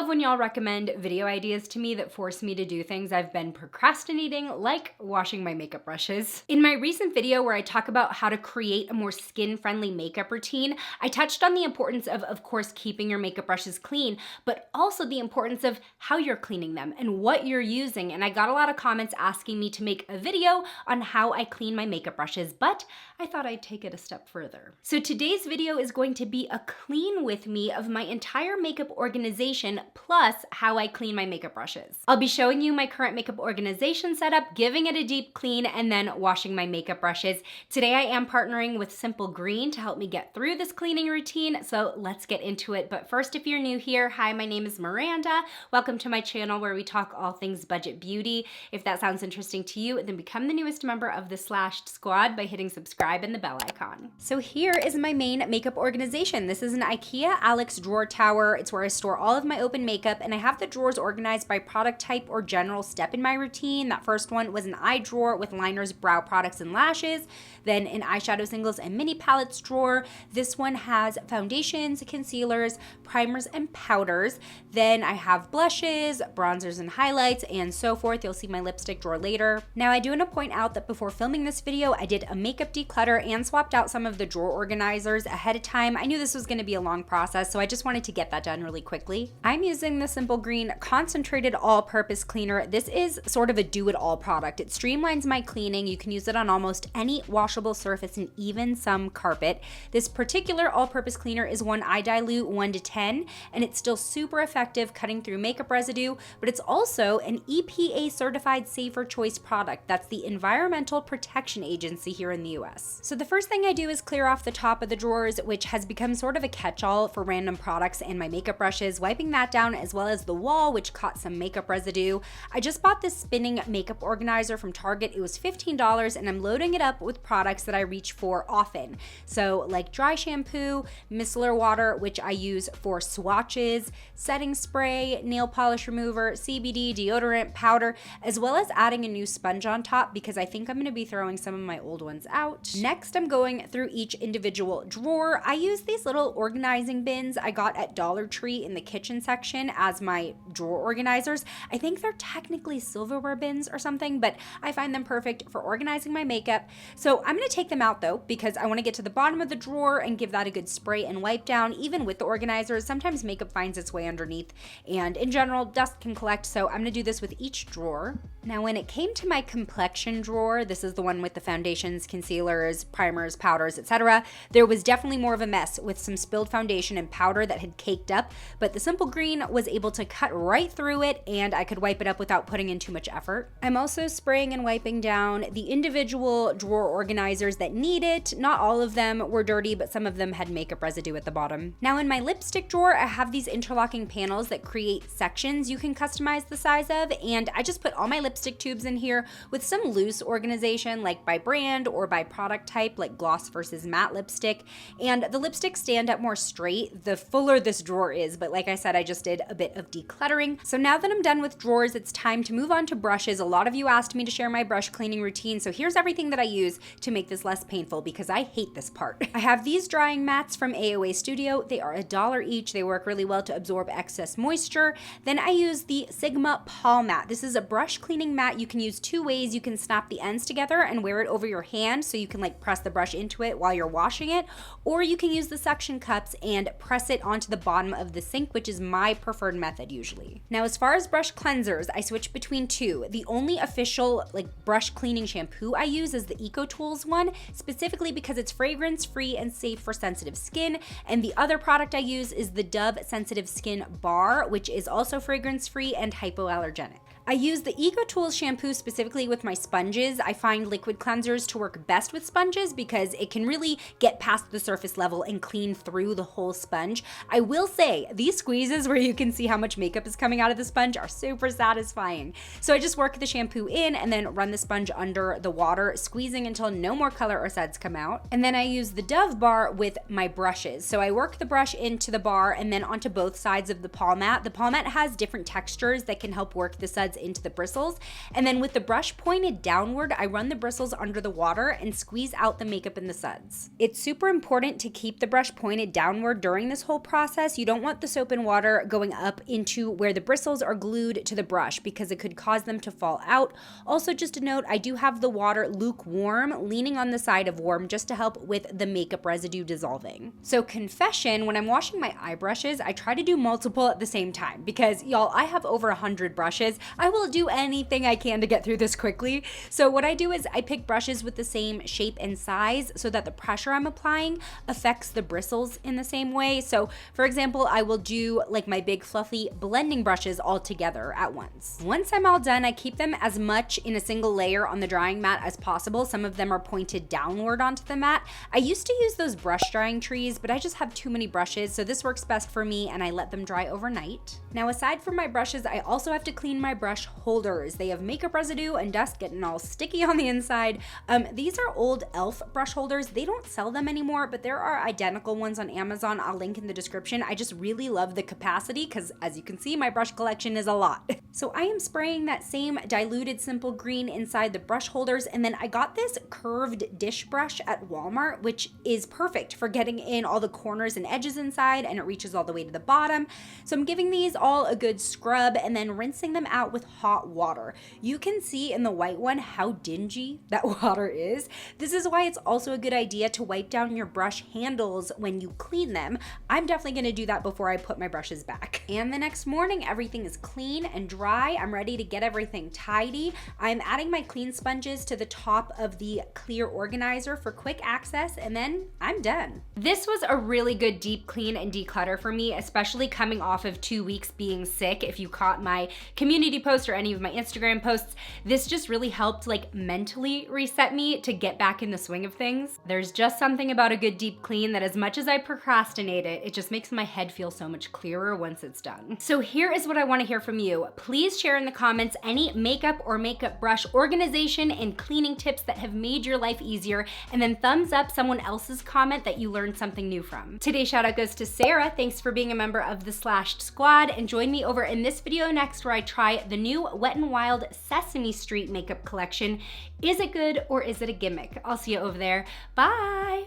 love when y'all recommend video ideas to me that force me to do things I've been procrastinating, like washing my makeup brushes. In my recent video where I talk about how to create a more skin-friendly makeup routine, I touched on the importance of course, keeping your makeup brushes clean, but also the importance of how you're cleaning them and what you're using. And I got a lot of comments asking me to make a video on how I clean my makeup brushes, but I thought I'd take it a step further. So today's video is going to be a clean with me of my entire makeup organization plus how I clean my makeup brushes. I'll be showing you my current makeup organization setup, giving it a deep clean, and then washing my makeup brushes. Today I am partnering with Simple Green to help me get through this cleaning routine, so let's get into it. But first, if you're new here, hi, my name is Miranda. Welcome to my channel where we talk all things budget beauty. If that sounds interesting to you, then become the newest member of the Slashed Squad by hitting subscribe and the bell icon. So here is my main makeup organization. This is an IKEA Alex drawer tower. It's where I store all of my open makeup, and I have the drawers organized by product type or general step in my routine. That first one was an eye drawer with liners, brow products, and lashes. Then an eyeshadow singles and mini palettes drawer. This one has foundations, concealers, primers, and powders. Then I have blushes, bronzers, and highlights, and so forth. You'll see my lipstick drawer later. Now I do want to point out that before filming this video, I did a makeup declutter and swapped out some of the drawer organizers ahead of time. I knew this was going to be a long process, so I just wanted to get that done really quickly. I'm using the Simple Green Concentrated All-Purpose Cleaner. This is sort of a do-it-all product. It streamlines my cleaning. You can use it on almost any washable surface and even some carpet. This particular all-purpose cleaner is one I dilute 1 to 10, and it's still super effective cutting through makeup residue, but it's also an EPA certified Safer Choice product. That's the Environmental Protection Agency here in the US. So the first thing I do is clear off the top of the drawers, which has become sort of a catch-all for random products and my makeup brushes, wiping that down, as well as the wall, which caught some makeup residue. I just bought this spinning makeup organizer from Target. It was $15, and I'm loading it up with products that I reach for often. So like dry shampoo, micellar water, which I use for swatches, setting spray, nail polish remover, CBD, deodorant, powder, as well as adding a new sponge on top because I think I'm going to be throwing some of my old ones out. Next, I'm going through each individual drawer. I use these little organizing bins I got at Dollar Tree in the kitchen section as my drawer organizers. I think they're technically silverware bins or something, but I find them perfect for organizing my makeup. So I'm going to take them out though, because I want to get to the bottom of the drawer and give that a good spray and wipe down. Even with the organizers, sometimes makeup finds its way underneath, and in general, dust can collect, so I'm going to do this with each drawer. Now, when it came to my complexion drawer, this is the one with the foundations, concealers, primers, powders, etc. There was definitely more of a mess with some spilled foundation and powder that had caked up, but the Simple Green was able to cut right through it, and I could wipe it up without putting in too much effort. I'm also spraying and wiping down the individual drawer organizers that need it. Not all of them were dirty, but some of them had makeup residue at the bottom. Now in my lipstick drawer, I have these interlocking panels that create sections you can customize the size of, and I just put all my lipstick tubes in here with some loose organization, like by brand or by product type, like gloss versus matte lipstick. And the lipsticks stand up more straight the fuller this drawer is, but like I said, I just did a bit of decluttering. So now that I'm done with drawers, it's time to move on to brushes. A lot of you asked me to share my brush cleaning routine, so here's everything that I use to make this less painful because I hate this part. I have these drying mats from AOA Studio. They are $1 each. They work really well to absorb excess moisture. Then I use the Sigma Paw Mat. This is a brush cleaning mat you can use two ways. You can snap the ends together and wear it over your hand so you can like press the brush into it while you're washing it, or you can use the suction cups and press it onto the bottom of the sink, which is my preferred method usually. Now, as far as brush cleansers, I switch between two. The only official like brush cleaning shampoo I use is the EcoTools one, specifically because it's fragrance free and safe for sensitive skin, and the other product I use is the Dove Sensitive Skin Bar, which is also fragrance free and hypoallergenic. I use the EcoTools shampoo specifically with my sponges. I find liquid cleansers to work best with sponges because it can really get past the surface level and clean through the whole sponge. I will say these squeezes where you can see how much makeup is coming out of the sponge are super satisfying. So I just work the shampoo in and then run the sponge under the water, squeezing until no more color or suds come out. And then I use the Dove bar with my brushes. So I work the brush into the bar and then onto both sides of the paw mat. The paw mat has different textures that can help work the suds into the bristles. And then with the brush pointed downward, I run the bristles under the water and squeeze out the makeup and the suds. It's super important to keep the brush pointed downward during this whole process. You don't want the soap and water going up into where the bristles are glued to the brush because it could cause them to fall out. Also, just a note, I do have the water lukewarm, leaning on the side of warm just to help with the makeup residue dissolving. So confession, when I'm washing my eye brushes, I try to do multiple at the same time because y'all, I have over 100 brushes. I will do anything I can to get through this quickly. So what I do is I pick brushes with the same shape and size so that the pressure I'm applying affects the bristles in the same way. So for example, I will do like my big fluffy blending brushes all together at once. Once I'm all done, I keep them as much in a single layer on the drying mat as possible. Some of them are pointed downward onto the mat. I used to use those brush drying trees, but I just have too many brushes, so this works best for me and I let them dry overnight. Now, aside from my brushes, I also have to clean my brush holders. They have makeup residue and dust getting all sticky on the inside. These are old e.l.f. brush holders. They don't sell them anymore, but there are identical ones on Amazon. I'll link in the description. I just really love the capacity because as you can see, my brush collection is a lot. So I am spraying that same diluted simple green inside the brush holders, and then I got this curved dish brush at Walmart, which is perfect for getting in all the corners and edges inside, and it reaches all the way to the bottom. So I'm giving these all a good scrub and then rinsing them out with hot water. You can see in the white one how dingy that water is. This is why it's also a good idea to wipe down your brush handles when you clean them. I'm definitely gonna do that before I put my brushes back. And the next morning, everything is clean and dry. I'm ready to get everything tidy. I'm adding my clean sponges to the top of the clear organizer for quick access, and then I'm done. This was a really good deep clean and declutter for me, especially coming off of 2 weeks being sick. If you caught my community post or any of my Instagram posts, this just really helped like mentally reset me to get back in the swing of things. There's just something about a good deep clean that as much as I procrastinate it, it just makes my head feel so much clearer once it's done. So here is what I wanna hear from you. Please share in the comments any makeup or makeup brush organization and cleaning tips that have made your life easier, and then thumbs up someone else's comment that you learned something new from. Today's shout out goes to Sarah. Thanks for being a member of the Slashed Squad, and join me over in this video next where I try the new Wet n Wild Sesame Street makeup collection. Is it good or is it a gimmick? I'll see you over there. Bye.